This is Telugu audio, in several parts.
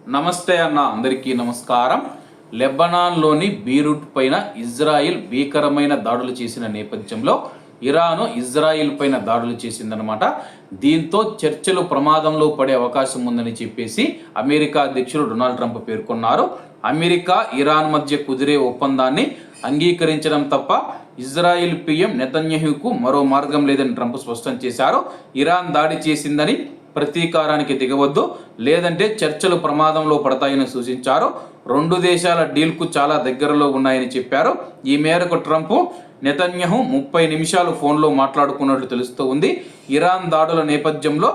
నమస్తే అన్న, అందరికీ నమస్కారం. లెబనాన్లోని బీరూట్ పైన ఇజ్రాయిల్ భీకరమైన దాడులు చేసిన నేపథ్యంలో ఇరాను ఇజ్రాయిల్ పైన దాడులు చేసిందనమాట. దీంతో చర్చలు ప్రమాదంలో పడే అవకాశం ఉందని చెప్పేసి అమెరికా అధ్యక్షుడు డొనాల్డ్ ట్రంప్ పేర్కొన్నారు. అమెరికా ఇరాన్ మధ్య కుదిరే ఒప్పందాన్ని అంగీకరించడం తప్ప ఇజ్రాయిల్ పీఎం నెతన్యాహుకు మరో మార్గం లేదని ట్రంప్ స్పష్టం చేశారు. ఇరాన్ దాడి చేసిందని ప్రతీకారానికి దిగవద్దు, లేదంటే చర్చలు ప్రమాదంలో పడతాయని సూచించారు. రెండు దేశాల డీల్కు చాలా దగ్గరలో ఉన్నాయని చెప్పారు. ఈ మేరకు ట్రంప్ నెతన్యాహు 30 నిమిషాలు ఫోన్లో మాట్లాడుకున్నట్లు తెలుస్తూ ఉంది. ఇరాన్ దాడుల నేపథ్యంలో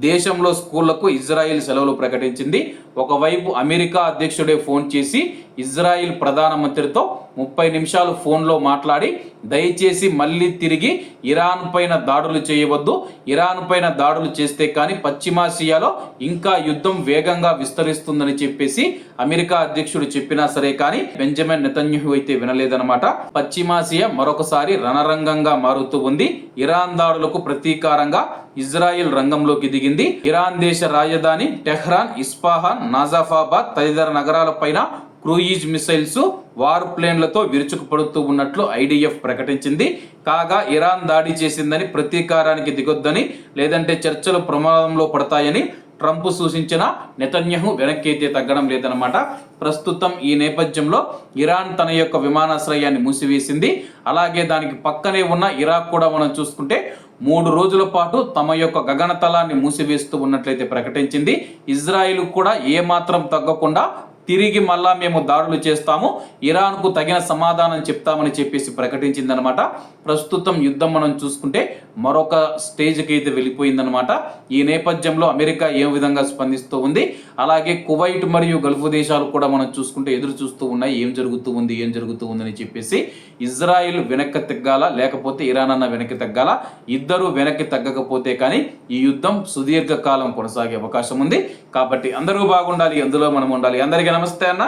దేశంలో స్కూళ్లకు ఇజ్రాయిల్ సెలవులు ప్రకటించింది. ఒకవైపు అమెరికా అధ్యక్షుడే ఫోన్ చేసి ఇజ్రాయిల్ ప్రధానమంత్రితో 30 నిమిషాలు ఫోన్లో మాట్లాడి దయచేసి మళ్ళీ తిరిగి ఇరాన్ పైన దాడులు చేయవద్దు, ఇరాన్ పైన దాడులు చేస్తే కానీ పశ్చిమాసియాలో ఇంకా యుద్ధం వేగంగా విస్తరిస్తుందని చెప్పేసి అమెరికా అధ్యక్షుడు చెప్పినా సరే కానీ బెంజమిన్ నెతన్యాహు అయితే వినలేదన్నమాట. పశ్చిమాసియా మరొకసారి రణరంగంగా మారుతూ ఉంది. ఇరాన్ దాడులకు ప్రతీకారంగా ఇజ్రాయిల్ రంగంలోకి దిగింది. ఇరాన్ దేశ రాజధాని టెహ్రాన్, ఇస్ఫహాన్, నాజాఫాబాద్ తదితర నగరాలపైన క్రూయిజ్ మిసైల్స్, వార్ ప్లేన్లతో విరుచుకుపడుతూ ఉన్నట్లు ఐడిఎఫ్ ప్రకటించింది. కాగా ఇరాన్ దాడి చేసిందని ప్రతీకారానికి దిగొద్దని, లేదంటే చర్చలు ప్రమాదంలో పడతాయని ట్రంప్ సూచించిన నెతన్యాహు వెనక్కైతే తగ్గడం లేదన్నమాట. ప్రస్తుతం ఈ నేపథ్యంలో ఇరాన్ తన యొక్క విమానాశ్రయాన్ని మూసివేసింది. అలాగే దానికి పక్కనే ఉన్న ఇరాక్ కూడా మనం చూసుకుంటే 3 రోజుల పాటు తమ యొక్క గగనతలాన్ని మూసివేస్తూ ఉన్నట్లయితే ప్రకటించింది. ఇజ్రాయిల్ కూడా ఏమాత్రం తగ్గకుండా తిరిగి మళ్ళా మేము దాడులు చేస్తాము, ఇరాన్కు తగిన సమాధానం చెప్తామని చెప్పేసి ప్రకటించిందనమాట. ప్రస్తుతం యుద్ధం మనం చూసుకుంటే మరొక స్టేజ్కి అయితే వెళ్ళిపోయిందనమాట. ఈ నేపథ్యంలో అమెరికా ఏ విధంగా స్పందిస్తూ ఉంది, అలాగే కువైట్ మరియు గల్ఫ్ దేశాలు కూడా మనం చూసుకుంటే ఎదురు చూస్తూ ఉన్నాయి ఏం జరుగుతూ ఉందని చెప్పేసి. ఇజ్రాయిల్ వెనక్కి తగ్గాల, లేకపోతే ఇరాన్ అన్న వెనక్కి తగ్గాల, ఇద్దరు వెనక్కి తగ్గకపోతే కానీ ఈ యుద్ధం సుదీర్ఘకాలం కొనసాగే అవకాశం ఉంది. కాబట్టి అందరూ బాగుండాలి, అందులో మనం ఉండాలి. అందరికీ నమస్తే అన్న,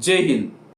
జై హింద్.